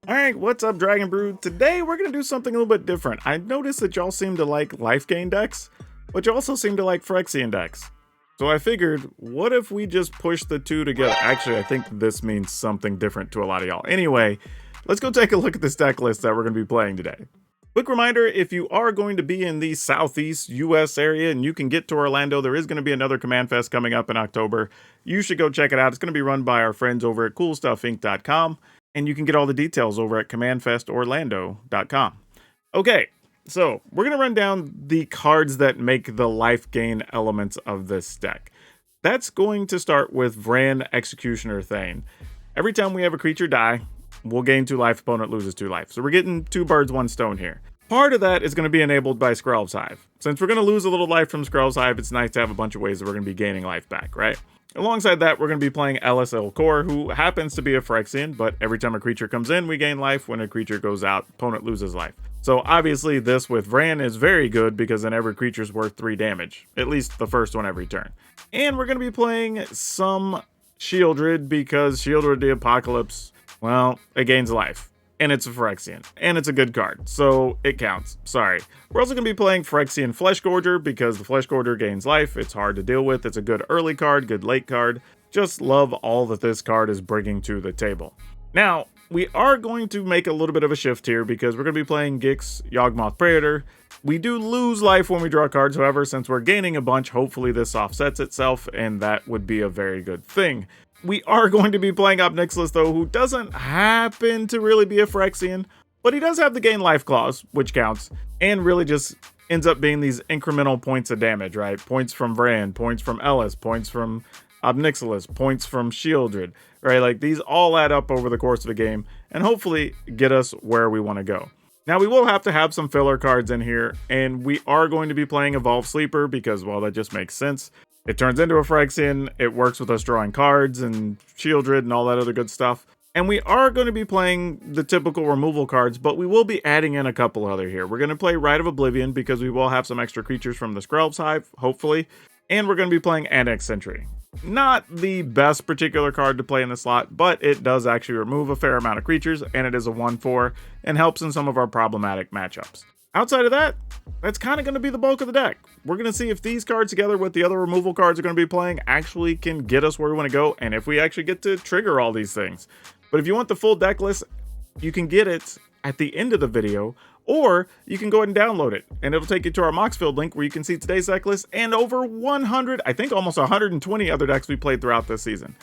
Alright, what's up, Dragon Brood? Today we're going to do something a little bit different. I noticed that y'all seem to like life gain decks, but you also seem to like Phyrexian decks. So I figured, what if we just push the two together? Actually, I think this means something different to a lot of y'all. Anyway, let's go take a look at this deck list that we're going to be playing today. Quick reminder, if you are going to be in the Southeast US area and you can get to Orlando, there is going to be another Command Fest coming up in October. You should go check it out. It's going to be run by our friends over at CoolStuffInc.com. And you can get all the details over at commandfestorlando.com. Okay, so we're going to run down the cards that make the life gain elements of this deck. That's going to start with Vran, Executioner, Thane. Every time we have a creature die, we'll gain 2 life, opponent loses 2 life. So we're getting 2 birds, 1 stone here. Part of that is going to be enabled by Skrelv's Hive. Since we're going to lose a little life from Skrelv's Hive, it's nice to have a bunch of ways that we're going to be gaining life back, right? Alongside that, we're going to be playing LSL Core, who happens to be a Phyrexian, but every time a creature comes in, we gain life. When a creature goes out, opponent loses life. So obviously this with Vran is very good because then every creature's worth 3 damage, at least the first one every turn. And we're going to be playing some Shieldred because Shieldred the Apocalypse, well, it gains life. And it's a Phyrexian, and it's a good card, so it counts. Sorry. We're also going to be playing Phyrexian Fleshgorger because the Fleshgorger gains life. It's hard to deal with. It's a good early card, good late card. Just love all that this card is bringing to the table. Now, we are going to make a little bit of a shift here because we're going to be playing Gix, Yawgmoth Praetor. We do lose life when we draw cards, however, since we're gaining a bunch, hopefully this offsets itself, and that would be a very good thing. We are going to be playing Obnixilis, though, who doesn't happen to really be a Phyrexian, but he does have the gain life clause, which counts, and really just ends up being these incremental points of damage, right? Points from Vran, points from Ellis, points from Obnixilis, points from Shieldred, right? Like, these all add up over the course of the game, and hopefully get us where we want to go. Now, we will have to have some filler cards in here, and we are going to be playing Evolve Sleeper because, well, that just makes sense. It turns into a Phyrexian, it works with us drawing cards and Shieldred and all that other good stuff. And we are going to be playing the typical removal cards, but we will be adding in a couple other here. We're going to play Rite of Oblivion because we will have some extra creatures from the Skrelv's Hive, hopefully. And we're going to be playing Annex Sentry. Not the best particular card to play in the slot, but it does actually remove a fair amount of creatures, and it is a 1/4, and helps in some of our problematic matchups. Outside of that, that's kind of going to be the bulk of the deck. We're going to see if these cards together with the other removal cards are going to be playing actually can get us where we want to go, and if we actually get to trigger all these things. But if you want the full deck list, you can get it at the end of the video, or you can go ahead and download it, and it'll take you to our Moxfield link where you can see today's deck list and over 100, I think almost 120 other decks we played throughout this season.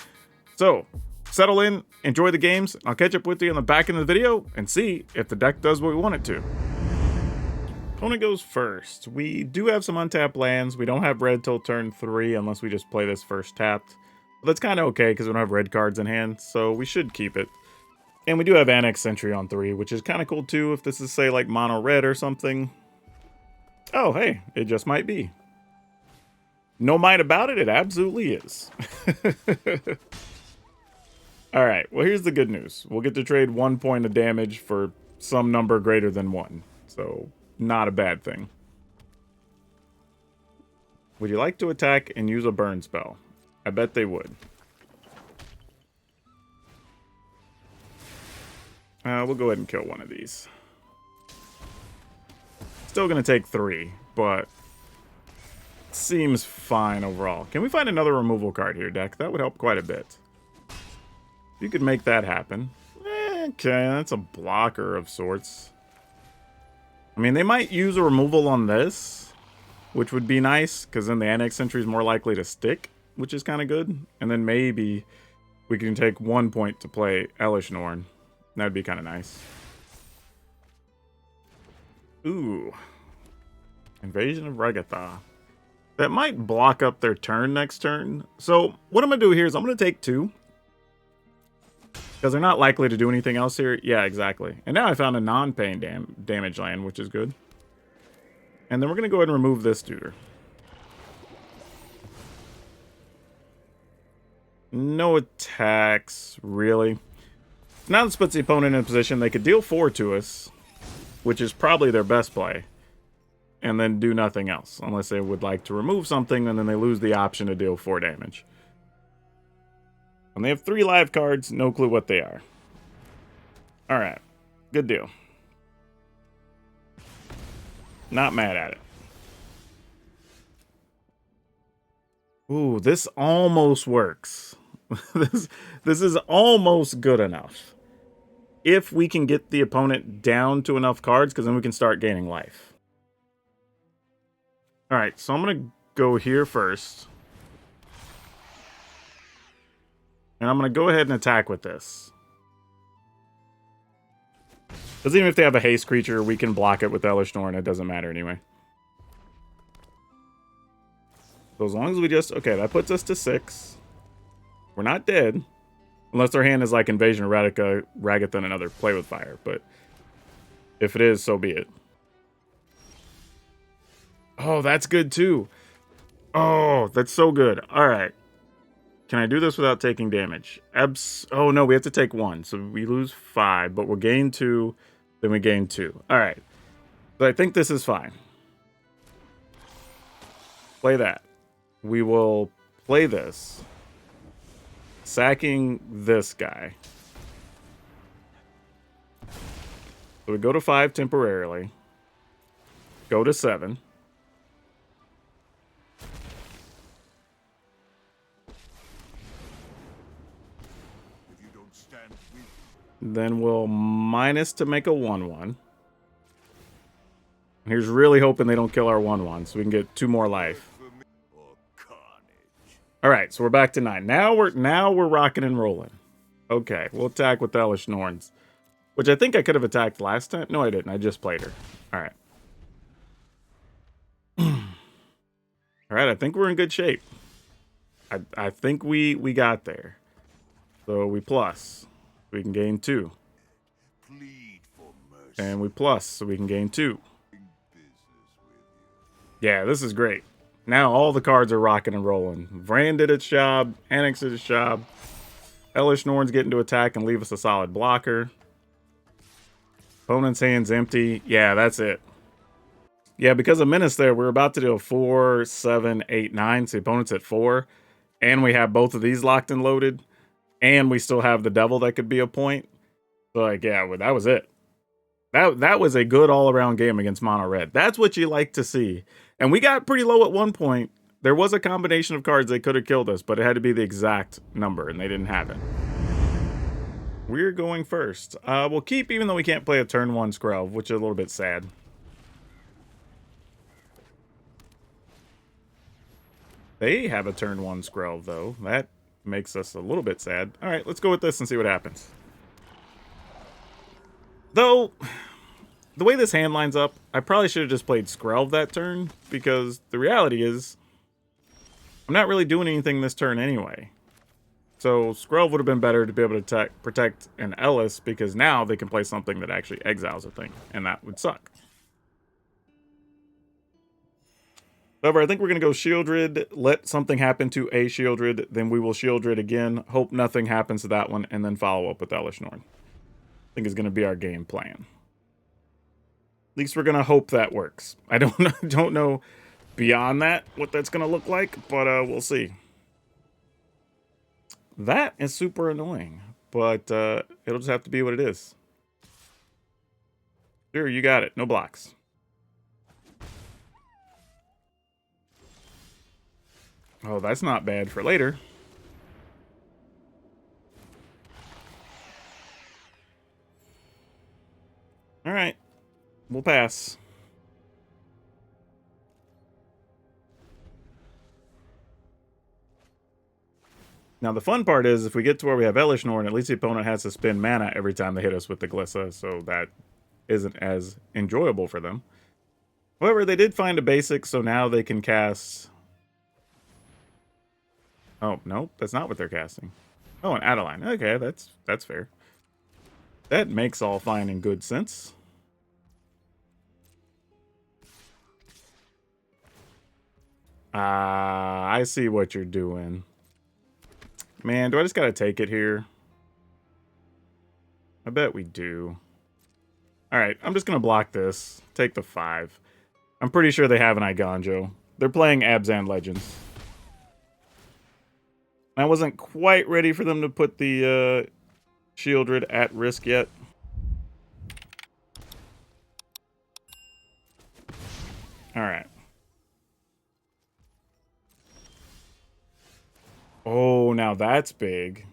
So, settle in, enjoy the games, I'll catch up with you on the back end of the video and see if the deck does what we want it to. Opponent goes first. We do have some untapped lands. We don't have red till turn 3 unless we just play this first tapped. But that's kind of okay because we don't have red cards in hand, so we should keep it. And we do have Annex Sentry on 3, which is kind of cool too if this is, say, like mono red or something. Oh, hey, it just might be. No mind about it, it absolutely is. Alright, well here's the good news. We'll get to trade 1 point of damage for some number greater than 1. So, not a bad thing. Would you like to attack and use a burn spell? I bet they would. We'll go ahead and kill one of these. Still gonna take 3, but seems fine overall. Can we find another removal card here, deck? That would help quite a bit. If you could make that happen. Okay, that's a blocker of sorts. I mean, they might use a removal on this, which would be nice, because then the Annex Sentry is more likely to stick, which is kind of good. And then maybe we can take 1 point to play Elish Norn. That would be kind of nice. Ooh. Invasion of Regatha. That might block up their turn next turn. So what I'm going to do here is I'm going to take 2. Because they're not likely to do anything else here. Yeah, exactly. And now I found a non-pain damage land, which is good. And then we're going to go ahead and remove this tutor. No attacks, really. Now this puts the opponent in a position they could deal 4 to us, which is probably their best play. And then do nothing else, unless they would like to remove something, and then they lose the option to deal 4 damage. And they have 3 live cards, no clue what they are. Alright, Good deal. Not mad at it. Ooh, this almost works. this is almost good enough. If we can get the opponent down to enough cards, because then we can start gaining life. Alright, so I'm going to go here first. And I'm going to go ahead and attack with this. Because even if they have a haste creature, we can block it with Elesh Norn. It doesn't matter anyway. So as long as we just... Okay, that puts us to 6. We're not dead. Unless their hand is like Invasion Erratica, Ragath, and another Play with Fire. But if it is, so be it. Oh, that's good too. Oh, that's so good. All right. Can I do this without taking damage? Oh, no, we have to take 1. So we lose 5, but we'll gain 2. Then we gain 2. All right. So I think this is fine. Play that. We will play this. Sacking this guy. So we go to 5 temporarily. Go to 7. Then we'll minus to make a 1/1. Here's really hoping they don't kill our 1/1 so we can get 2 more life. Alright, so we're back to 9. Now we're rocking and rolling. Okay, we'll attack with Elesh Norns. Which I think I could have attacked last time. No, I didn't. I just played her. Alright. Alright, I think we're in good shape. I think we got there. So we plus. We can gain 2. And we plus, so we can gain 2. Yeah, this is great. Now all the cards are rocking and rolling. Vran did its job. Annex did its job. Elesh Norn's getting to attack and leave us a solid blocker. Opponent's hand's empty. Yeah, that's it. Yeah, because of Menace there, we're about to do a 4, 7, 8, 9. So the opponent's at 4. And we have both of these locked and loaded. And we still have the Devil that could be a point. So, like, yeah, well, that was it. That was a good all-around game against Mono Red. That's what you like to see. And we got pretty low at one point. There was a combination of cards that could have killed us, but it had to be the exact number, and they didn't have it. We're going first. We'll keep, even though we can't play a turn 1 Skrelv, which is a little bit sad. They have a turn 1 Skrelv, though. That makes us a little bit sad. All right, let's go with this and see what happens. Though, the way this hand lines up, I probably should have just played Skrelv that turn, because the reality is, I'm not really doing anything this turn anyway. So Skrelv would have been better to be able to protect an Ellis, because now they can play something that actually exiles a thing, and that would suck. However, I think we're going to go Shieldred, let something happen to a Shieldred, then we will Shieldred again, hope nothing happens to that one, and then follow up with Elesh Norn. I think is going to be our game plan. At least we're going to hope that works. I don't know beyond that what that's going to look like, but we'll see. That is super annoying, but it'll just have to be what it is. Sure, you got it. No blocks. Oh, that's not bad for later. All right. We'll pass. Now, the fun part is, if we get to where we have Elesh Norn, at least the opponent has to spend mana every time they hit us with the Glissa, so that isn't as enjoyable for them. However, they did find a basic, so now they can cast... Oh, no, that's not what they're casting. Oh, an Adeline. Okay, that's fair. That makes all fine and good sense. I see what you're doing. Man, do I just gotta take it here? I bet we do. Alright, I'm just gonna block this. Take the 5. I'm pretty sure they have an Iganjo. They're playing Abzan Legends. I wasn't quite ready for them to put the Shieldred at risk yet. Alright. Oh, now that's big.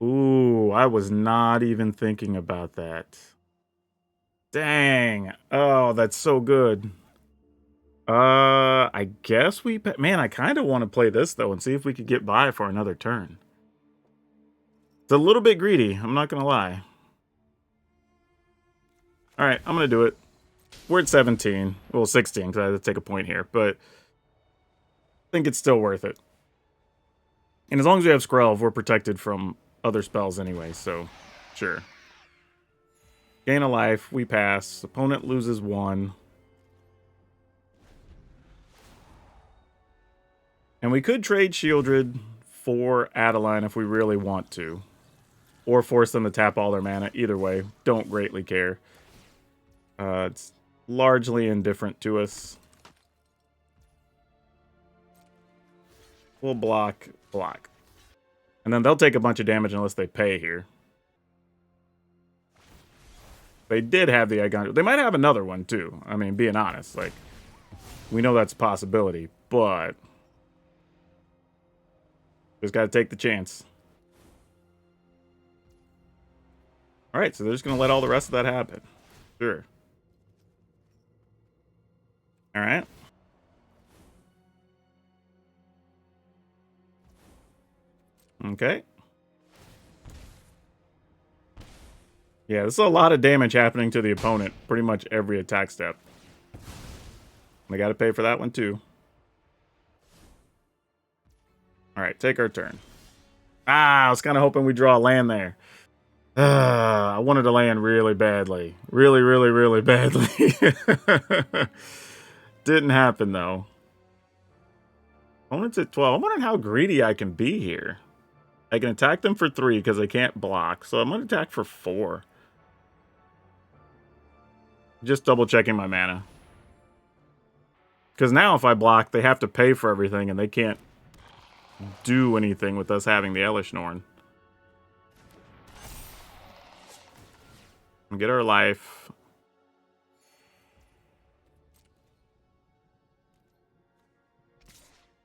Ooh, I was not even thinking about that. Dang. Oh, that's so good. I guess we... Man, I kind of want to play this, though, and see if we could get by for another turn. It's a little bit greedy, I'm not going to lie. Alright, I'm going to do it. We're at 17. Well, 16, because I had to take a point here, but I think it's still worth it. And as long as we have Skrelv, we're protected from other spells anyway, so sure. Gain a life, we pass. Opponent loses 1. And we could trade Shieldred for Adeline if we really want to. Or force them to tap all their mana. Either way, don't greatly care. It's largely indifferent to us. We'll block. And then they'll take a bunch of damage unless they pay here. They did have the Icon. They might have another one, too. I mean, being honest. Like, we know that's a possibility, but... just gotta take the chance. Alright, so they're just gonna let all the rest of that happen. Sure. Alright. Okay. Yeah, this is a lot of damage happening to the opponent. Pretty much every attack step. We gotta pay for that one, too. Alright, take our turn. Ah, I was kind of hoping we draw a land there. I wanted to land really badly. Really badly. Didn't happen, though. Opponent's at 12. I'm wondering how greedy I can be here. I can attack them for 3 because they can't block. So I'm going to attack for 4. Just double checking my mana. Because now if I block, they have to pay for everything and they can't do anything with us having the Elish Norn. Get our life.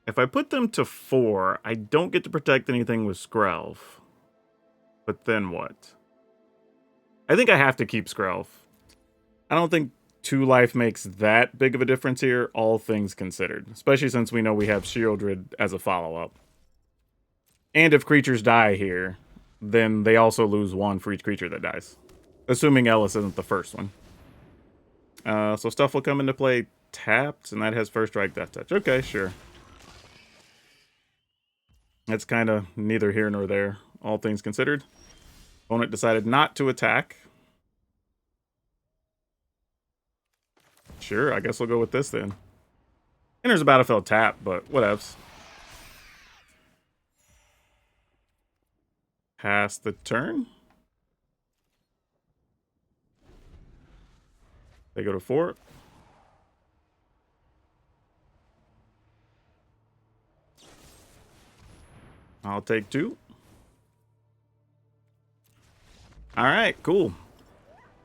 If I put them to 4, I don't get to protect anything with Skrelv. But then what? I think I have to keep Skrelv. I don't think 2 life makes that big of a difference here, all things considered. Especially since we know we have Shieldred as a follow-up. And if creatures die here, then they also lose 1 for each creature that dies. Assuming Ellis isn't the first one. So stuff will come into play tapped, and that has first strike, death touch. Okay, sure. That's kind of neither here nor there, all things considered. Opponent decided not to attack. Sure, I guess we'll go with this then. Enters a battlefield tap, but whatevs. Pass the turn. They go to 4. I'll take 2. Alright, cool.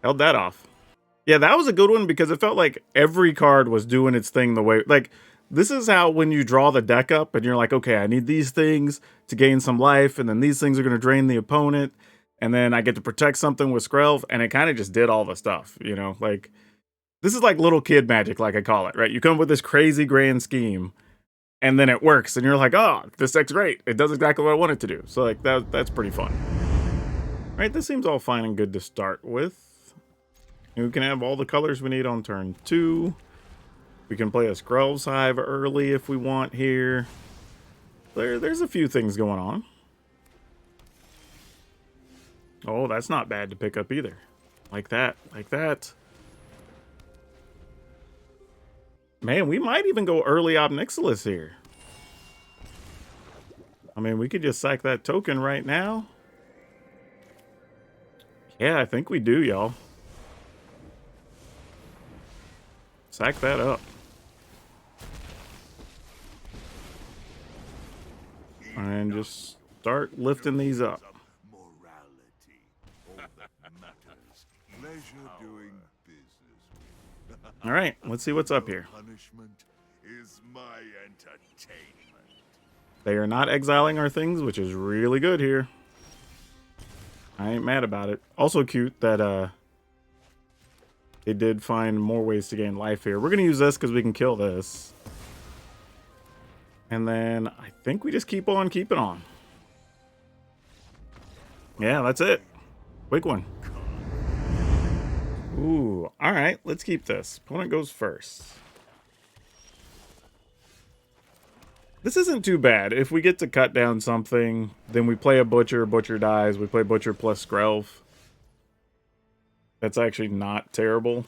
Held that off. Yeah, that was a good one because it felt like every card was doing its thing the way... Like, this is how when you draw the deck up and you're like, okay, I need these things to gain some life, and then these things are going to drain the opponent, and then I get to protect something with Skrelv, and it kind of just did all the stuff, you know? Like... This is like little kid magic, like I call it, right? You come up with this crazy grand scheme, and then it works, and you're like, oh, this deck's great. It does exactly what I want it to do. So, like, that's pretty fun. Right, this seems all fine and good to start with. And we can have all the colors we need on turn 2. We can play a Skrelv's Hive early if we want here. There's a few things going on. Oh, that's not bad to pick up either. Like that, like that. Man, we might even go early Ob Nixilis here. I mean, we could just sack that token right now. Yeah, I think we do, y'all. Sack that up. And just start lifting these up. Pleasure doing business. All right, let's see what's up here. Punishment is my entertainment. They are not exiling our things, which is really good here. I ain't mad about it. Also cute that they did find more ways to gain life here. We're gonna use this because we can kill this. And then I think we just keep on keeping on. Yeah, that's it. Quick one. Ooh, all right, let's keep this. Opponent goes first. This isn't too bad. If we get to cut down something, then we play a Butcher, Butcher dies, we play Butcher plus Skrelv. That's actually not terrible.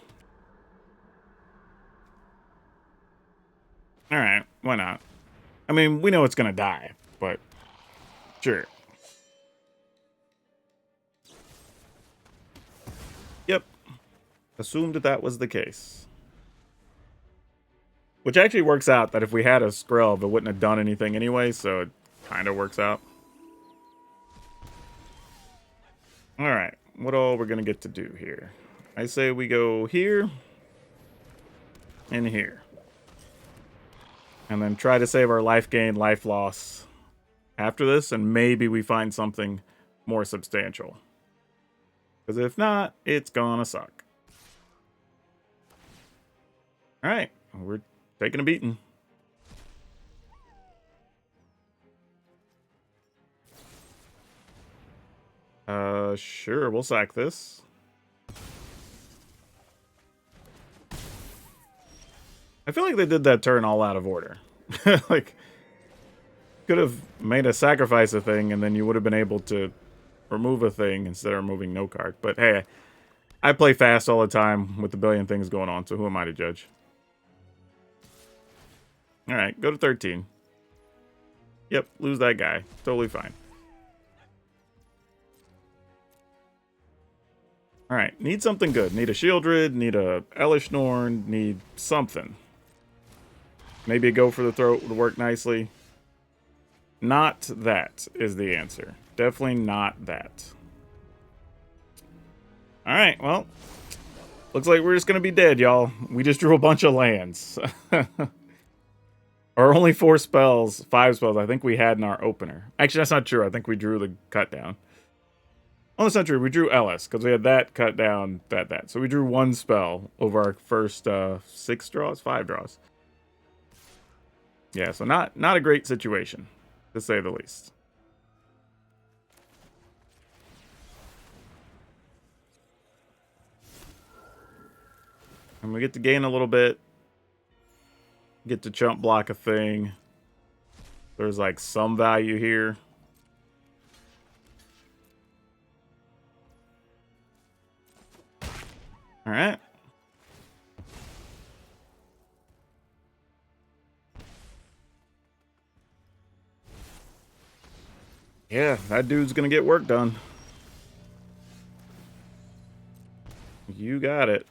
Alright, why not? I mean, we know it's gonna die, but sure. Yep. Assumed that was the case. Which actually works out that if we had a Skrelv, it wouldn't have done anything anyway, so it kind of works out. Alright, what all we're going to get to do here? I say we go here and here. And then try to save our life gain, life loss after this, and maybe we find something more substantial. Because if not, it's gonna suck. Alright, we're taking a beating. Sure, we'll sack this. I feel like they did that turn all out of order. Like, could have made a sacrifice a thing, and then you would have been able to remove a thing instead of removing no card. But hey, I play fast all the time with a billion things going on, so who am I to judge? Alright, go to 13. Yep, lose that guy. Totally fine. Alright, need something good. Need a Shieldred, need a Elish Norn, need something. Maybe a Go for the Throat would work nicely. Not that is the answer. Definitely not that. Alright, well. Looks like we're just going to be dead, y'all. We just drew a bunch of lands. Or only 4 spells, 5 spells I think we had in our opener. Actually, that's not true. I think we drew the cut down. Oh, that's not true. We drew Ellis, because we had that cut down, that. So we drew 1 spell over our first 6 draws? 5 draws. Yeah, so not a great situation, to say the least. And we get to gain a little bit. Get to chump block a thing. There's like some value here. All right. Yeah, that dude's gonna get work done. You got it.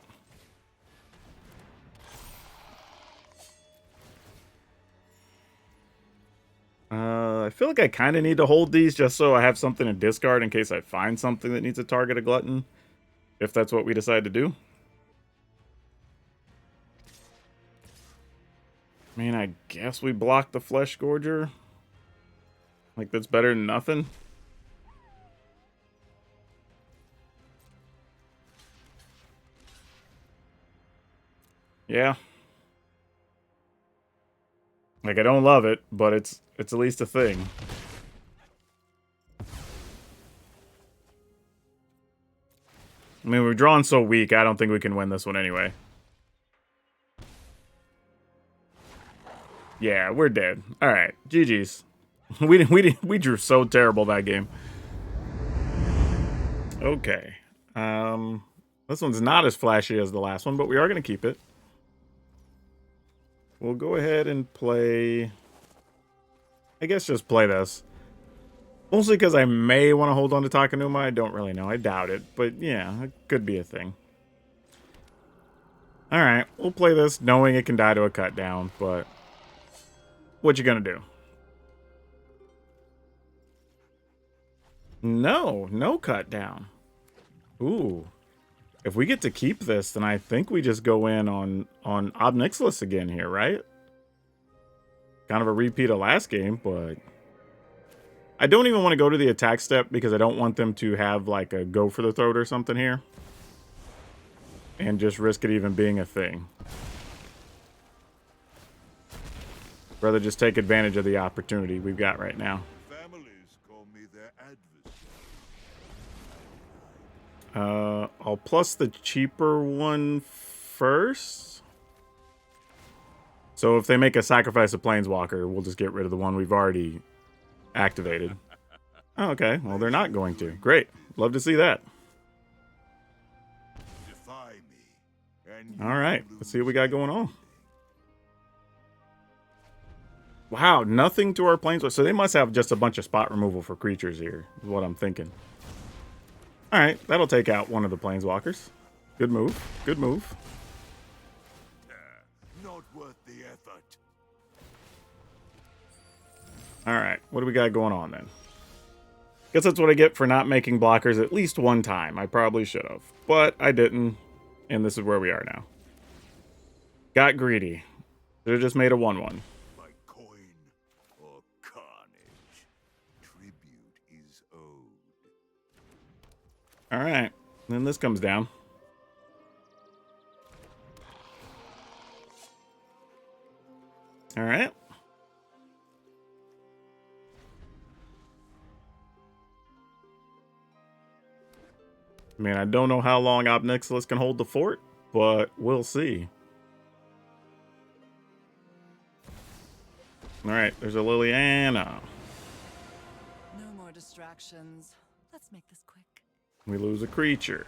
I feel like I kind of need to hold these just so I have something to discard in case I find something that needs to target a glutton. If that's what we decide to do. I mean, I guess we block the Flesh Gorger. Like, that's better than nothing. Yeah. Like, I don't love it, but it's at least a thing. I mean, we're drawn so weak, I don't think we can win this one anyway. Yeah, we're dead. Alright, GG's. We drew so terrible that game. Okay. This one's not as flashy as the last one, but we are going to keep it. We'll go ahead and play... I guess just play this. Mostly because I may want to hold on to Takenuma. I don't really know. I doubt it. But yeah, it could be a thing. Alright, we'll play this knowing it can die to a cut down, but... What you gonna do? No cut down. Ooh. If we get to keep this, then I think we just go in on Ob Nixilis again here, right? Kind of a repeat of last game, but I don't even want to go to the attack step because I don't want them to have like a go for the throat or something here. And just risk it even being a thing. Rather just take advantage of the opportunity we've got right now. Families call me their adversary. I'll plus the cheaper one first. So if they make a sacrifice of Planeswalker, we'll just get rid of the one we've already activated. Oh, okay, well they're not going to. Great, love to see that. Defy me, and you All right, lose let's see what we got going on. Wow, nothing to our Planeswalker. So they must have just a bunch of spot removal for creatures here, is what I'm thinking. All right, that'll take out one of the Planeswalkers. Good move, good move. Not worth the effort. All right, what do we got going on then? Guess that's what I get for not making blockers at least one time. I probably should have, but I didn't, and this is where we are now. Got greedy. Should have just made a 1/1. My coin or carnage. Tribute is owed. All right, then this comes down. All right. I mean, I don't know how long Ob Nixilis can hold the fort, but we'll see. All right, there's a Liliana. No more distractions. Let's make this quick. We lose a creature.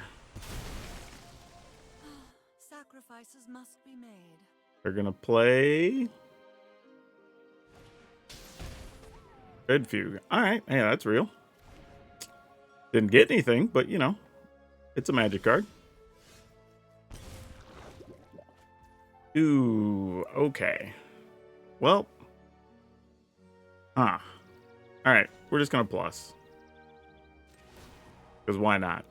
Sacrifices must be made. They're gonna play Red Fugue. All right, yeah, that's real. Didn't get anything, but you know, it's a magic card. Ooh, okay. Well, all right, we're just gonna plus. Because why not?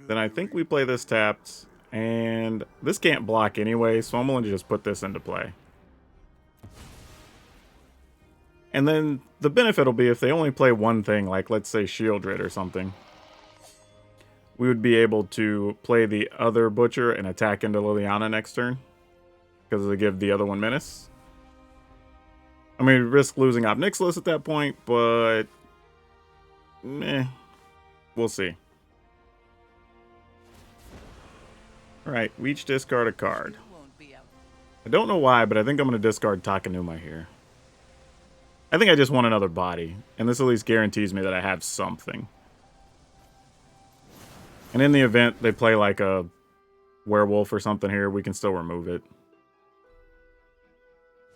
Then I think we play this tapped, and this can't block anyway, so I'm willing to just put this into play. And then the benefit will be if they only play one thing, like let's say Shieldred or something, we would be able to play the other Butcher and attack into Liliana next turn, because they give the other one menace. I mean, risk losing Ob Nixilis at that point, but we'll see. Alright, we each discard a card. I don't know why, but I think I'm going to discard Takenuma here. I think I just want another body, and this at least guarantees me that I have something. And in the event they play like a werewolf or something here, we can still remove it.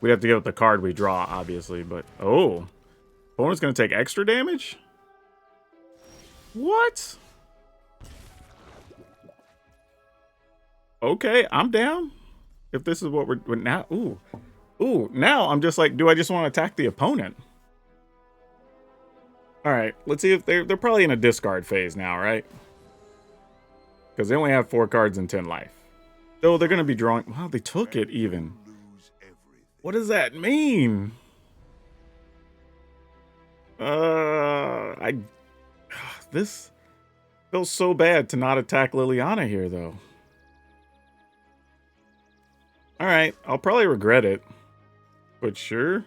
We'd have to give up the card we draw, obviously, but... Oh! Opponent's going to take extra damage? What? Okay, I'm down. If this is what we're now... Ooh, now I'm just like, do I just want to attack the opponent? Alright, let's see if they're probably in a discard phase now, right? Because they only have 4 cards and 10 life. So they're going to be drawing... Wow, they took it even. What does that mean? This feels so bad to not attack Liliana here, though. Alright, I'll probably regret it. But sure.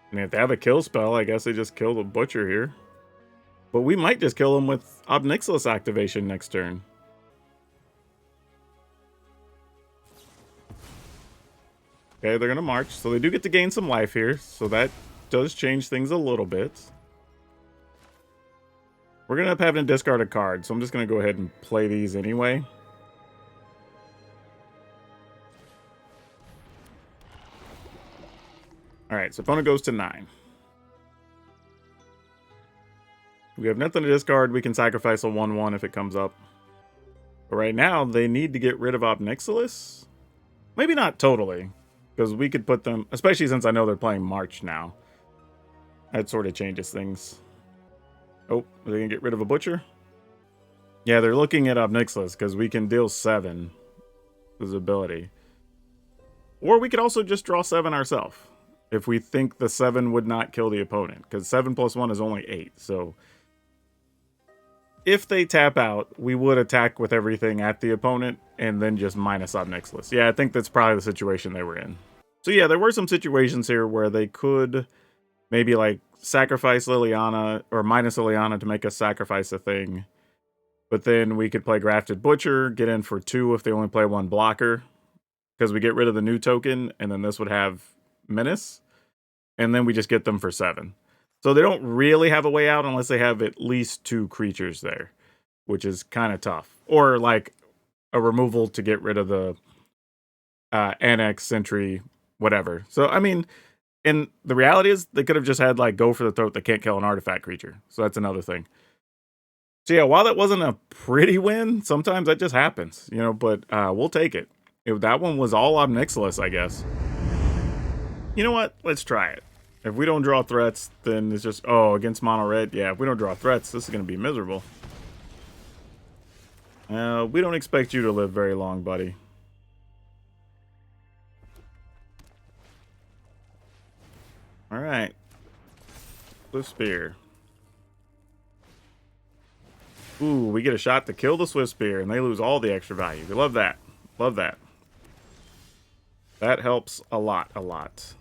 I mean, if they have a kill spell, I guess they just kill the Butcher here. But we might just kill him with Ob Nixilis activation next turn. Okay, they're going to march. So they do get to gain some life here. So that does change things a little bit. We're going to end up having to discard a card. So I'm just going to go ahead and play these anyway. Alright, so opponent goes to 9. We have nothing to discard. We can sacrifice a 1/1 if it comes up. But right now, they need to get rid of Ob Nixilis. Maybe not totally. Because we could put them, especially since I know they're playing March now. That sort of changes things. Oh, are they gonna get rid of a butcher? Yeah, they're looking at Obnixilis because we can deal 7 with his ability. Or we could also just draw 7 ourselves if we think the 7 would not kill the opponent, because 7 plus 1 is only 8. So if they tap out, we would attack with everything at the opponent and then just minus Obnixilis. Yeah, I think that's probably the situation they were in. So yeah, there were some situations here where they could maybe like sacrifice Liliana or minus Liliana to make us sacrifice a thing. But then we could play Grafted Butcher, get in for 2 if they only play 1 blocker. Because we get rid of the new token, and then this would have Menace. And then we just get them for 7. So they don't really have a way out unless they have at least 2 creatures there. Which is kind of tough. Or like a removal to get rid of the Annex, Sentry, whatever. So, I mean, and the reality is they could have just had like Go for the Throat that can't kill an artifact creature. So that's another thing. So yeah, while that wasn't a pretty win, sometimes that just happens, you know, but we'll take it. If that one was all Obnixilis, I guess. You know what? Let's try it. If we don't draw threats, then it's just, oh, against mono red. Yeah, if we don't draw threats, this is going to be miserable. We don't expect you to live very long, buddy. All right. Swift Spear. Ooh, we get a shot to kill the Swift Spear, and they lose all the extra value. We love that. Love that. That helps a lot, a lot.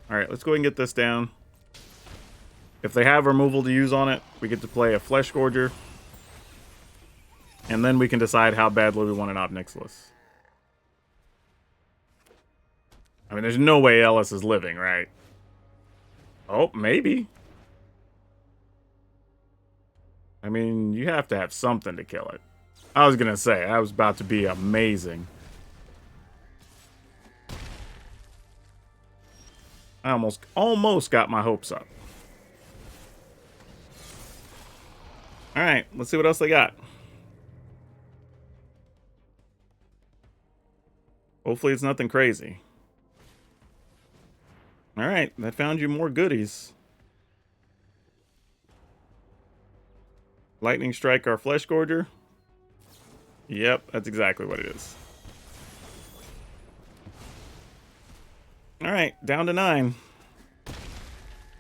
All right, let's go ahead and get this down. If they have removal to use on it, we get to play a Flesh Gorger. And then we can decide how badly we want an Obnixilis. I mean, there's no way Ellis is living, right? Oh, maybe. I mean, you have to have something to kill it. I was going to say, that was about to be amazing. I almost got my hopes up. Alright, let's see what else they got. Hopefully it's nothing crazy. Alright, that found you more goodies. Lightning Strike our Flesh Gorger. Yep, that's exactly what it is. Alright, down to 9.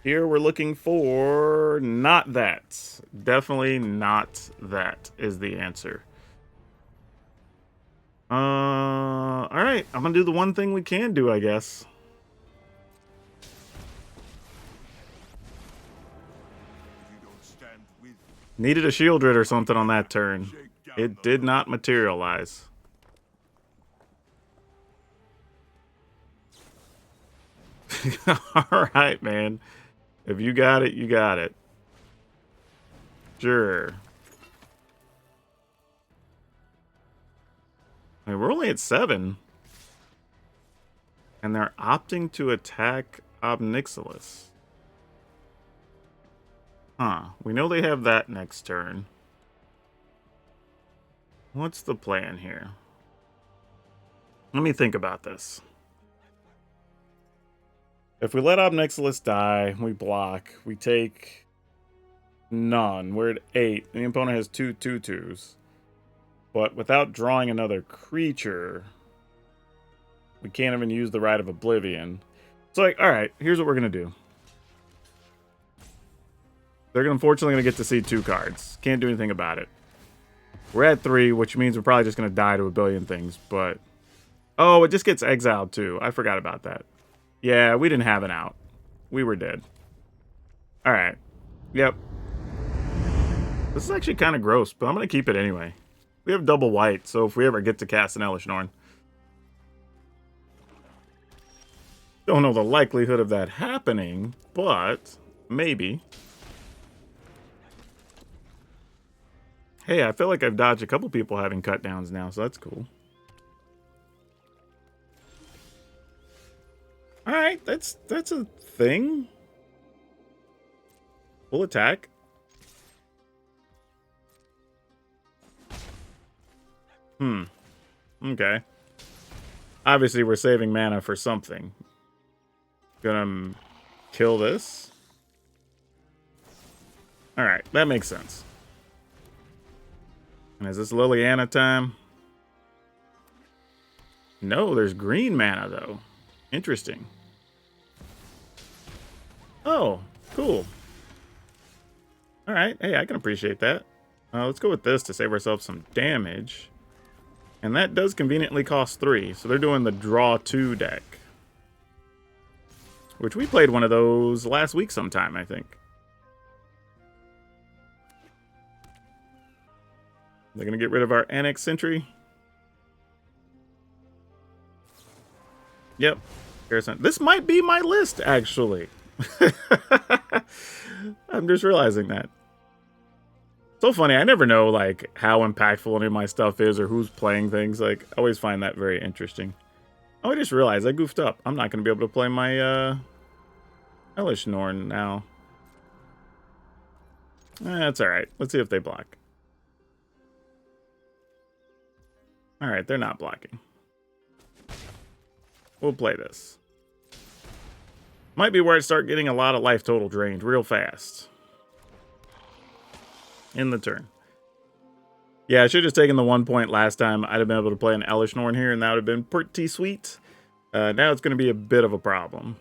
Here we're looking for not that. Definitely not that is the answer. Alright, I'm gonna do the one thing we can do, I guess. Needed a Shieldred or something on that turn. It did not materialize. Alright, man. If you got it, you got it. Sure. I mean, we're only at 7. And they're opting to attack Obnixilis. Huh. We know they have that next turn. What's the plan here? Let me think about this. If we let Obnixilis die, we block. We take none. We're at 8. The opponent has 2 2/2s. But without drawing another creature, we can't even use the Rite of Oblivion. It's like, alright, here's what we're going to do. They're unfortunately going to get to see 2 cards. Can't do anything about it. We're at 3, which means we're probably just going to die to a billion things, but... Oh, it just gets exiled too. I forgot about that. Yeah, we didn't have an out. We were dead. Alright. Yep. This is actually kind of gross, but I'm going to keep it anyway. We have double white, so if we ever get to cast an Elesh Norn. Don't know the likelihood of that happening, but maybe. Hey, I feel like I've dodged a couple people having cut downs now, so that's cool. Alright, that's a thing. Full attack. Okay. Obviously, we're saving mana for something. Gonna kill this. Alright, that makes sense. And is this Liliana time? No, there's green mana, though. Interesting. Oh, cool. Alright, hey, I can appreciate that. Let's go with this to save ourselves some damage. And that does conveniently cost 3, so they're doing the Draw 2 deck. Which we played one of those last week sometime, I think. They're going to get rid of our Annex Sentry. Yep. This might be my list, actually. I'm just realizing that. So funny. I never know, like, how impactful any of my stuff is or who's playing things. Like, I always find that very interesting. Oh, I just realized I goofed up. I'm not going to be able to play my, Hellish Norn now. That's alright. Let's see if they block. Alright, they're not blocking. We'll play this. Might be where I start getting a lot of life total drained real fast. In the turn. Yeah, I should have just taken the 1 point last time. I'd have been able to play an Hellish Norn here, and that would have been pretty sweet. Now it's going to be a bit of a problem.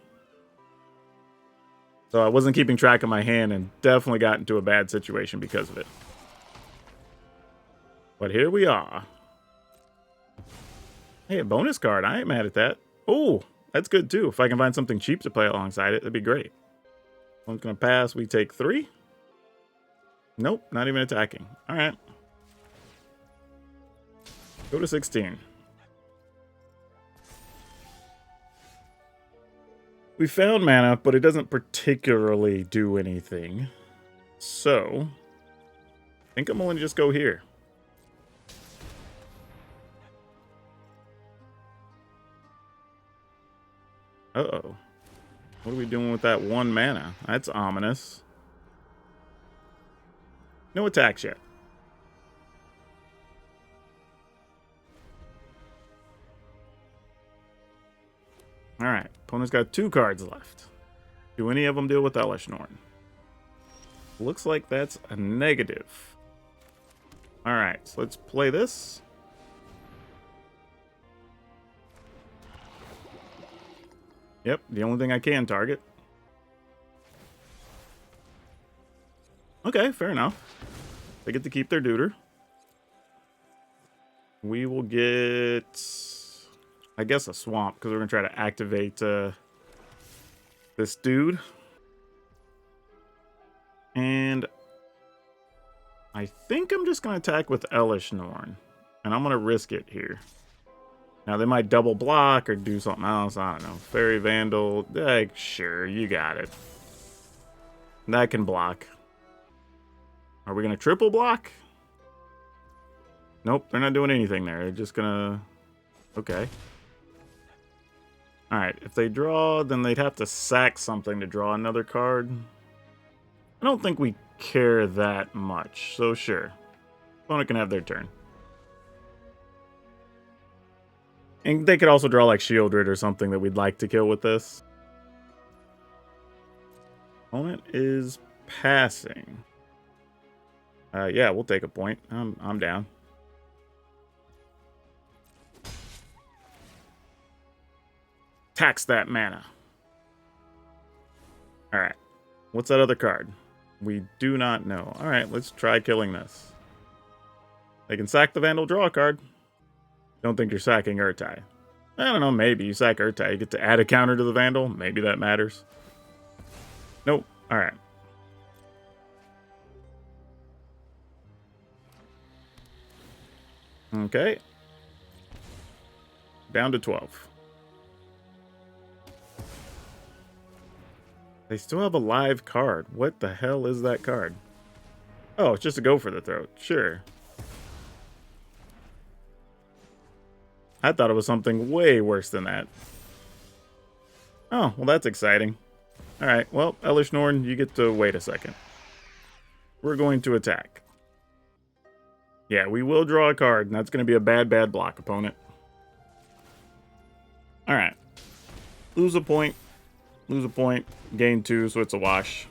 So I wasn't keeping track of my hand and definitely got into a bad situation because of it. But here we are. Hey, a bonus card. I ain't mad at that. Oh, that's good too. If I can find something cheap to play alongside it, that'd be great. One's going to pass. We take 3. Nope, not even attacking. All right. Go to 16. We found mana, but it doesn't particularly do anything. So, I think I'm going to just go here. Uh-oh. What are we doing with that 1 mana? That's ominous. No attacks yet. Alright, opponent's got 2 cards left. Do any of them deal with Hellish Norn? Looks like that's a negative. Alright, so let's play this. Yep, the only thing I can target. Okay, fair enough. They get to keep their Deuter. We will get, I guess, a Swamp, because we're going to try to activate this dude. And I think I'm just going to attack with Hellish Norn. And I'm going to risk it here. Now, they might double block or do something else. I don't know. Fairy Vandal. Sure, you got it. That can block. Are we going to triple block? Nope, they're not doing anything there. They're just going to... Okay. Alright, if they draw, then they'd have to sack something to draw another card. I don't think we care that much, so sure. Opponent can have their turn. And they could also draw like Shieldred or something that we'd like to kill with this. Opponent is passing. Yeah, we'll take a point. I'm down. Tax that mana. Alright. What's that other card? We do not know. Alright, let's try killing this. They can sack the Vandal, draw a card. Don't think you're sacking Urtai. I don't know, maybe. You sack Urtai, you get to add a counter to the Vandal. Maybe that matters. Nope. Alright. Okay. Down to 12. They still have a live card. What the hell is that card? Oh, it's just a Go for the Throat. Sure. I thought it was something way worse than that. Oh, well that's exciting. Alright, well, Hellish Norn, you get to wait a second. We're going to attack. Yeah, we will draw a card, and that's going to be a bad block, opponent. Alright. Lose a point. Lose a point. Gain 2, so it's a wash.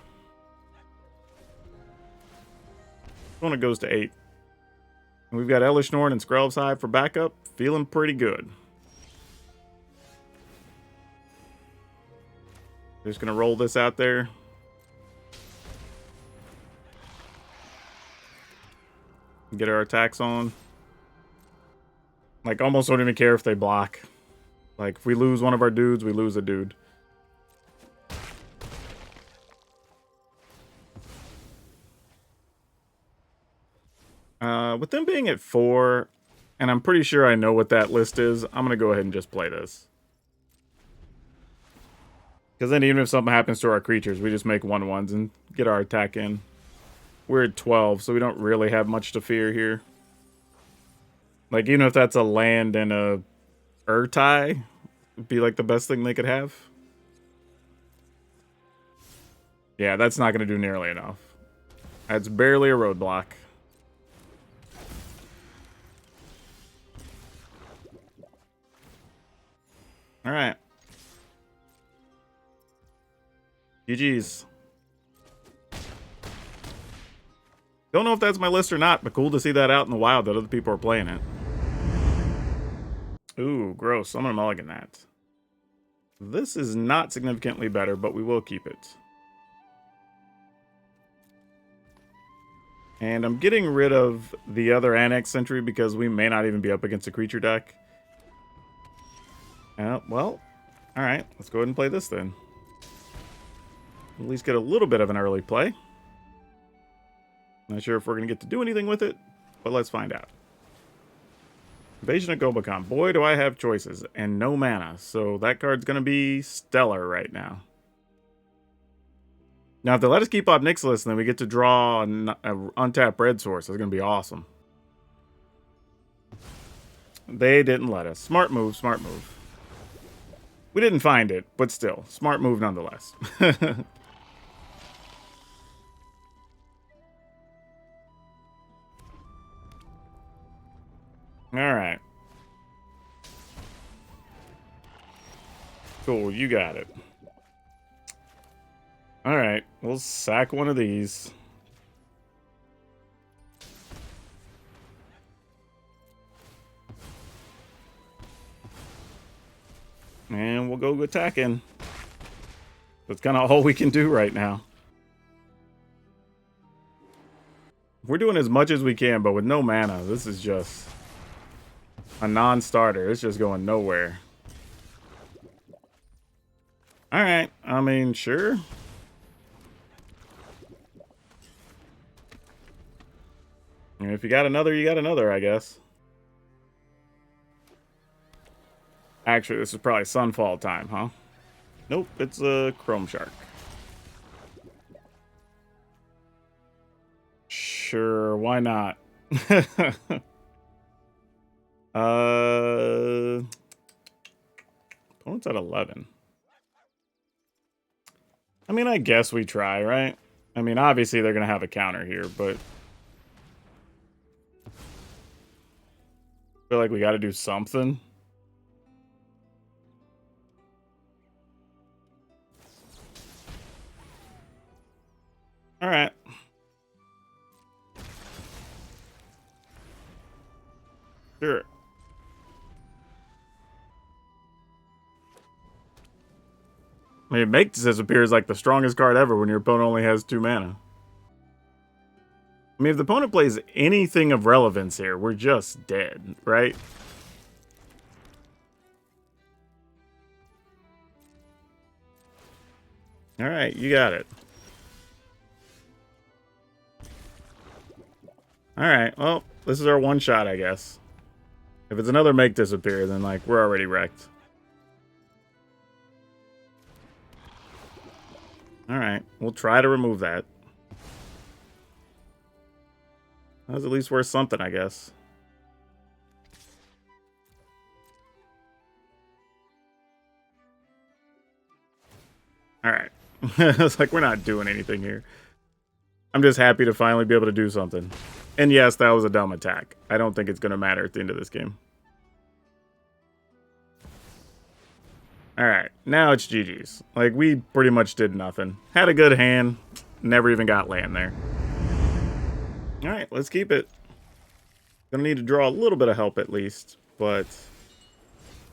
Opponent goes to 8. And we've got Ellish Norn and Skrelv's Hive for backup. Feeling pretty good. Just gonna roll this out there. Get our attacks on. Like, almost don't even care if they block. Like, if we lose one of our dudes, we lose a dude. With them being at 4, and I'm pretty sure I know what that list is, I'm going to go ahead and just play this. Because then even if something happens to our creatures, we just make 1/1s and get our attack in. We're at 12, so we don't really have much to fear here. Like, even if that's a land and a Urtai, it'd be like the best thing they could have. Yeah, that's not going to do nearly enough. That's barely a roadblock. Alright. GG's. Don't know if that's my list or not, but cool to see that out in the wild that other people are playing it. Ooh, gross. I'm gonna mulligan that. This is not significantly better, but we will keep it. And I'm getting rid of the other Annex Sentry because we may not even be up against a creature deck. Well, alright. Let's go ahead and play this then. At least get a little bit of an early play. Not sure if we're going to get to do anything with it, but let's find out. Invasion of Gobakhan. Boy, do I have choices. And no mana, so that card's going to be stellar right now. Now, if they let us keep Ob Nixilis, then we get to draw an untapped red source. That's going to be awesome. They didn't let us. Smart move, smart move. We didn't find it, but still. Smart move nonetheless. Alright. Cool, you got it. Alright, we'll sack one of these. And we'll go attacking. That's kind of all we can do right now. We're doing as much as we can, but with no mana, this is just a non-starter. It's just going nowhere. Alright, I mean, sure. And if you got another, you got another, I guess. Actually, this is probably Sunfall time, huh? Nope, it's a Chrome Shark. Sure, why not? Opponent's at 11. I mean, I guess we try, right? I mean, obviously they're going to have a counter here, but I feel like we got to do something. All right. Sure. I mean, Make Disappear is like the strongest card ever when your opponent only has 2 mana. I mean, if the opponent plays anything of relevance here, we're just dead, right? All right, you got it. All right, well, this is our one shot, I guess. If it's another Make Disappear, then, like, we're already wrecked. All right, we'll try to remove that. That was at least worth something, I guess. All right. It's like we're not doing anything here. I'm just happy to finally be able to do something. And yes, that was a dumb attack. I don't think it's going to matter at the end of this game. Alright, now it's GG's. Like, we pretty much did nothing. Had a good hand, never even got land there. All right, let's keep it. Gonna need to draw a little bit of help at least, but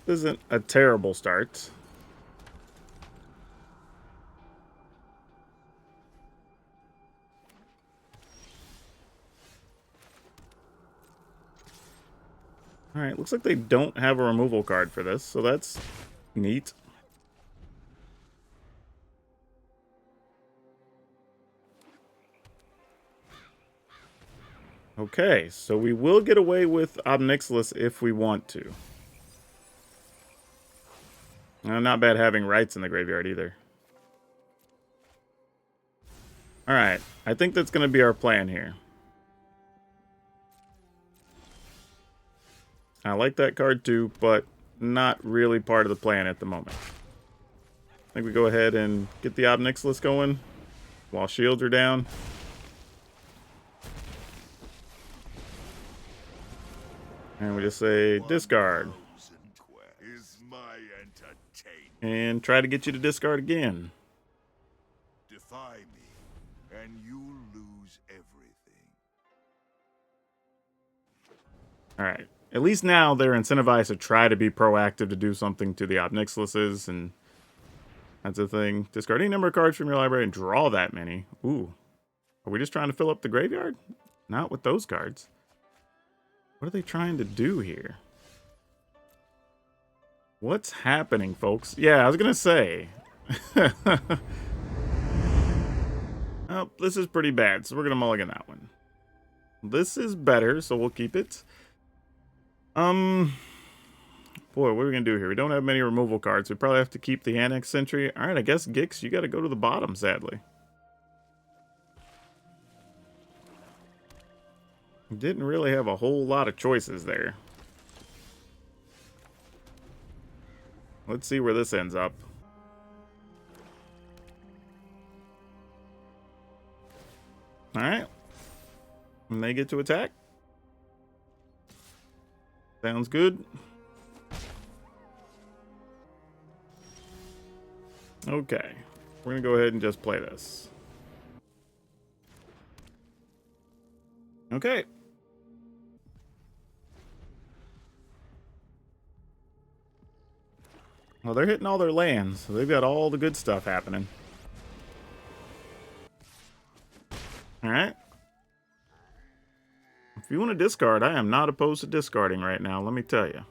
this isn't a terrible start. All right, looks like they don't have a removal card for this, so that's neat. Okay, so we will get away with Obnixilis if we want to. Not bad having Rights in the graveyard either. Alright, I think that's going to be our plan here. I like that card too, but not really part of the plan at the moment. I think we go ahead and get the Obnixilis going while shields are down. And we just say discard. Is my entertainment. And try to get you to discard again. Defy me, and you lose everything. Alright. At least now they're incentivized to try to be proactive to do something to the Obnixilises, and that's the thing. Discard any number of cards from your library and draw that many. Ooh. Are we just trying to fill up the graveyard? Not with those cards. What are they trying to do here? What's happening, folks? Yeah, I was gonna say. Oh, this is pretty bad, so we're gonna mulligan that one. This is better, so we'll keep it. Boy, what are we gonna do here? We don't have many removal cards. We probably have to keep the Annex Sentry. Alright, I guess, Gix, you gotta go to the bottom, sadly. Didn't really have a whole lot of choices there. Let's see where this ends up. Alright. And they get to attack. Sounds good. Okay. We're going to go ahead and just play this. Okay. Well, they're hitting all their lands, so they've got all the good stuff happening. Alright. If you want to discard, I am not opposed to discarding right now, let me tell you.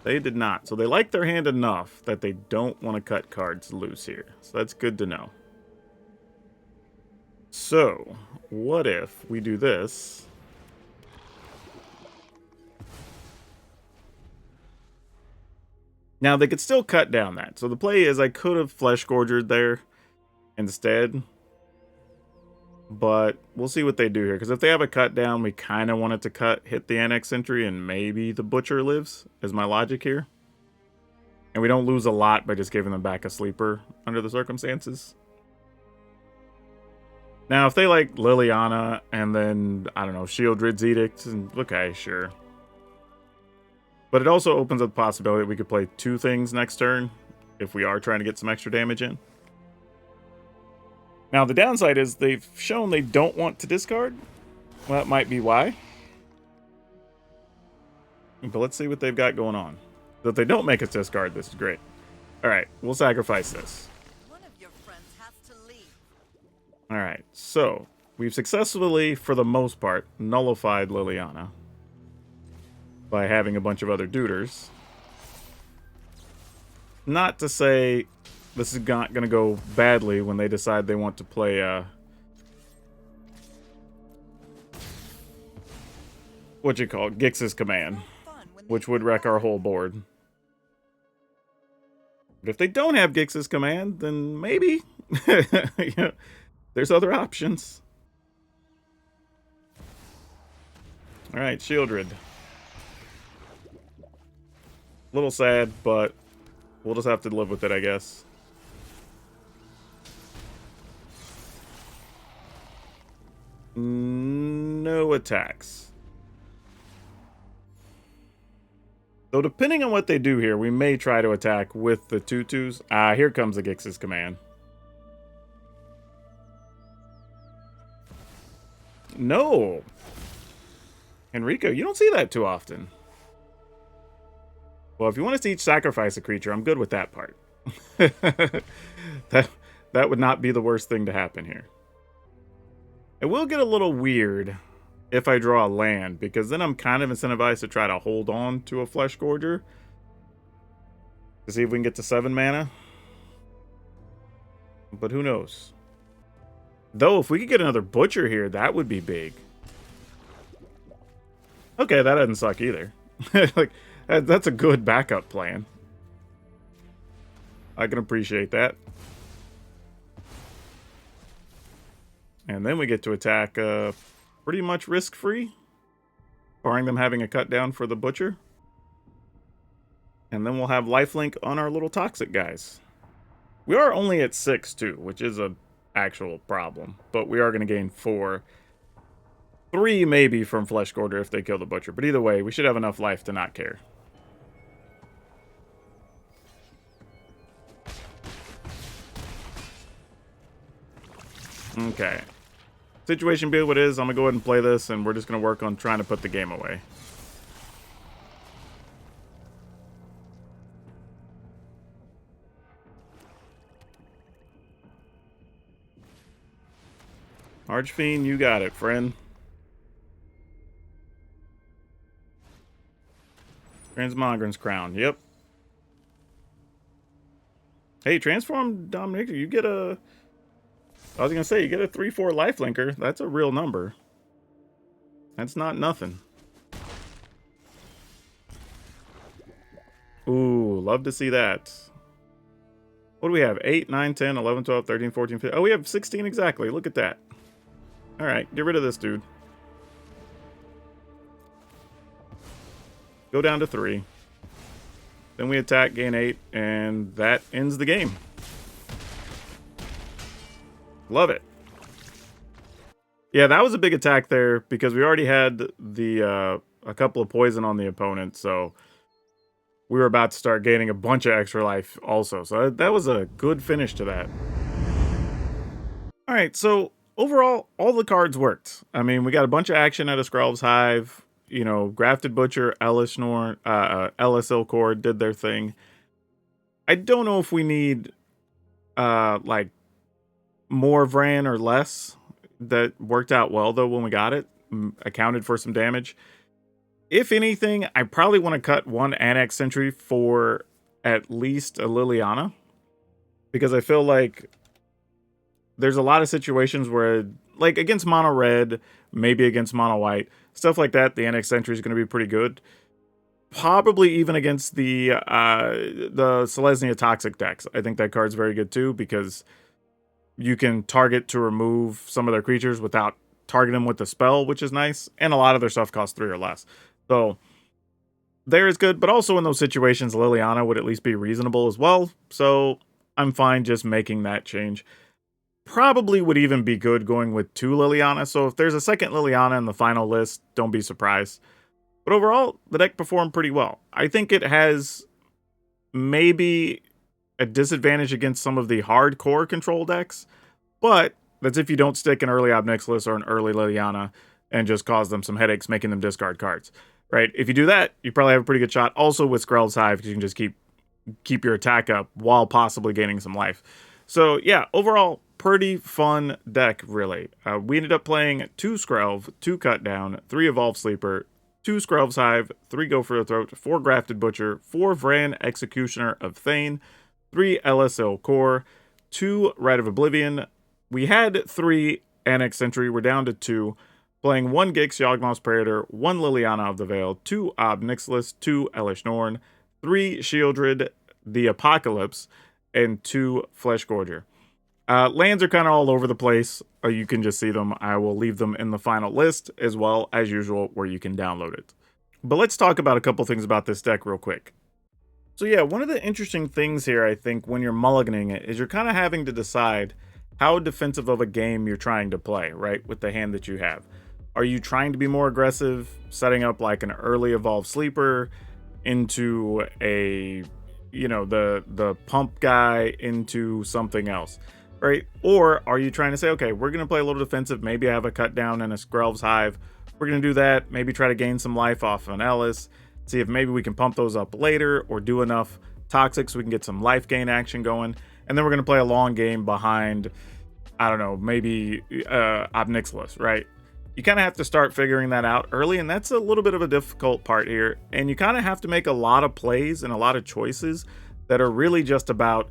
They did not. So they like their hand enough that they don't want to cut cards loose here. So that's good to know. So, what if we do this? Now, they could still cut down that. So the play is I could have Flesh Gorgered there instead. But we'll see what they do here. Because if they have a cut down, we kind of want it to hit the Annex Sentry, and maybe the Butcher lives, is my logic here. And we don't lose a lot by just giving them back a sleeper under the circumstances. Now, if they like Liliana and then, I don't know, Shieldred's Edict, okay, sure. But it also opens up the possibility that we could play two things next turn if we are trying to get some extra damage in. Now, the downside is they've shown they don't want to discard. Well, that might be why. But let's see what they've got going on. So if they don't make us discard, this is great. Alright, we'll sacrifice this. One of your friends has to leave. Alright, so we've successfully, for the most part, nullified Liliana by having a bunch of other duders. Not to say this is not going to go badly when they decide they want to play what you call Gix's Command, which would wreck our whole board. But if they don't have Gix's Command, then maybe yeah, there's other options. All right, Shieldred. Little sad, but we'll just have to live with it, I guess. No attacks. Though depending on what they do here, we may try to attack with the 2/2s. Here comes the Gix's Command. No. Enrico, you don't see that too often. Well, if you want to see each sacrifice a creature, I'm good with that part. that would not be the worst thing to happen here. It will get a little weird if I draw a land, because then I'm kind of incentivized to try to hold on to a Flesh Gorger to see if we can get to 7 mana. But who knows? Though, if we could get another Butcher here, that would be big. Okay, that doesn't suck either. Like, that's a good backup plan. I can appreciate that. And then we get to attack pretty much risk-free, barring them having a cut down for the Butcher. And then we'll have lifelink on our little toxic guys. We are only at 6 too, which is a actual problem, but we are going to gain 4. 3 maybe from Flesh Gorger if they kill the Butcher, but either way, we should have enough life to not care. Okay. Situation being what it is, I'm going to go ahead and play this, and we're just going to work on trying to put the game away. Archfiend, you got it, friend. Transmogren's Crown, yep. Hey, Transform Dominator, you get a... I was going to say, you get a 3/4 lifelinker. That's a real number. That's not nothing. Ooh, love to see that. What do we have? 8, 9, 10, 11, 12, 13, 14, 15. Oh, we have 16 exactly. Look at that. All right, get rid of this dude. Go down to 3. Then we attack, gain 8, and that ends the game. Love it. Yeah, that was a big attack there because we already had the a couple of poison on the opponent, so we were about to start gaining a bunch of extra life also. So that was a good finish to that. All right, so overall, all the cards worked. I mean, we got a bunch of action out of Skrelv's Hive. You know, Grafted Butcher, Ellis Ilcord did their thing. I don't know if we need like more Vran or less. That worked out well though when we got it. Accounted for some damage. If anything, I probably want to cut 1 Annex Sentry for at least a Liliana, because I feel like there's a lot of situations where, like against mono red, maybe against mono white, stuff like that, the Annex Sentry is going to be pretty good. Probably even against the Selesnya Toxic decks. I think that card's very good too, because you can target to remove some of their creatures without targeting them with the spell, which is nice. And a lot of their stuff costs 3 or less. So there is good, but also in those situations, Liliana would at least be reasonable as well. So I'm fine just making that change. Probably would even be good going with 2 Liliana. So if there's a second Liliana in the final list, don't be surprised. But overall, the deck performed pretty well. I think it has maybe a disadvantage against some of the hardcore control decks, but that's if you don't stick an early Ob Nixilis or an early Liliana and just cause them some headaches making them discard cards, right? If you do that, you probably have a pretty good shot. Also with Skrelv's Hive, because you can just keep your attack up while possibly gaining some life. So yeah, overall, pretty fun deck, really. We ended up playing 2 Skrelv, 2 Cut Down, 3 Evolved Sleeper, 2 Skrelv's Hive, 3 Go for the Throat, 4 Grafted Butcher, 4 Vran Executioner of Thane, 3 LSL Core, 2 Rite of Oblivion. We had 3 Annex Sentry. We're down to 2. Playing 1 Gix Yawgmoth's Praetor, 1 Liliana of the Veil, 2 Ob Nixilis, 2 Elish Norn, 3 Shieldred the Apocalypse, and 2 Flesh Gorger. Lands are kind of all over the place. You can just see them. I will leave them in the final list, as well as usual, where you can download it. But let's talk about a couple things about this deck real quick. So yeah, one of the interesting things here, I think, when you're mulliganing it, is you're kind of having to decide how defensive of a game you're trying to play, right, with the hand that you have. Are you trying to be more aggressive, setting up like an early Evolved Sleeper into a, you know, the pump guy into something else? right? Or are you trying to say, okay, we're going to play a little defensive. Maybe I have a cut down and a Skrelv's Hive. We're going to do that. Maybe try to gain some life off an Ellis. See if maybe we can pump those up later or do enough toxic so we can get some life gain action going. And then we're going to play a long game behind, I don't know, maybe Obnixilis, right? You kind of have to start figuring that out early, and that's a little bit of a difficult part here. And you kind of have to make a lot of plays and a lot of choices that are really just about,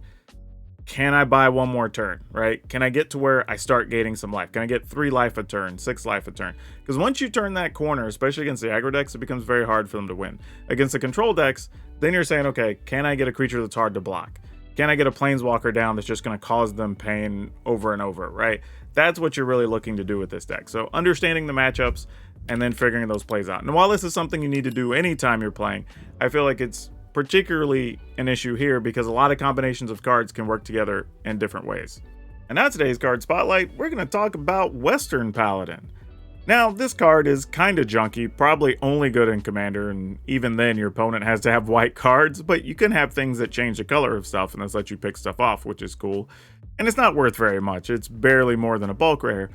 can I buy one more turn, right? Can I get to where I start gaining some life? Can I get 3 life a turn, 6 life a turn? Because once you turn that corner, especially against the aggro decks, it becomes very hard for them to win. Against the control decks, then you're saying, okay, can I get a creature that's hard to block? Can I get a planeswalker down that's just going to cause them pain over and over, right? That's what you're really looking to do with this deck. So understanding the matchups and then figuring those plays out. And while this is something you need to do anytime you're playing, I feel like it's particularly an issue here because a lot of combinations of cards can work together in different ways. And now today's card spotlight, we're going to talk about Western Paladin. Now, this card is kind of junky, probably only good in Commander, and even then your opponent has to have white cards, but you can have things that change the color of stuff and this lets you pick stuff off, which is cool. And it's not worth very much, it's barely more than a bulk rare.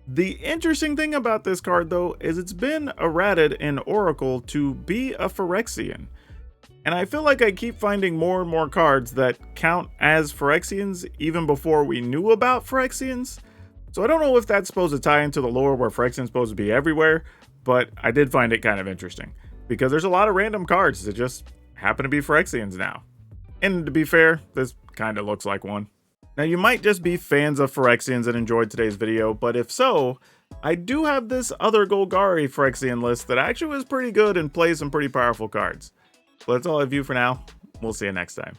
The interesting thing about this card though is it's been errated in Oracle to be a Phyrexian. And I feel like I keep finding more and more cards that count as Phyrexians even before we knew about Phyrexians. So I don't know if that's supposed to tie into the lore where Phyrexian's supposed to be everywhere, but I did find it kind of interesting because there's a lot of random cards that just happen to be Phyrexians now. And to be fair, this kind of looks like one. Now you might just be fans of Phyrexians and enjoyed today's video, but if so, I do have this other Golgari Phyrexian list that actually was pretty good and plays some pretty powerful cards. But that's all I have for now. We'll see you next time.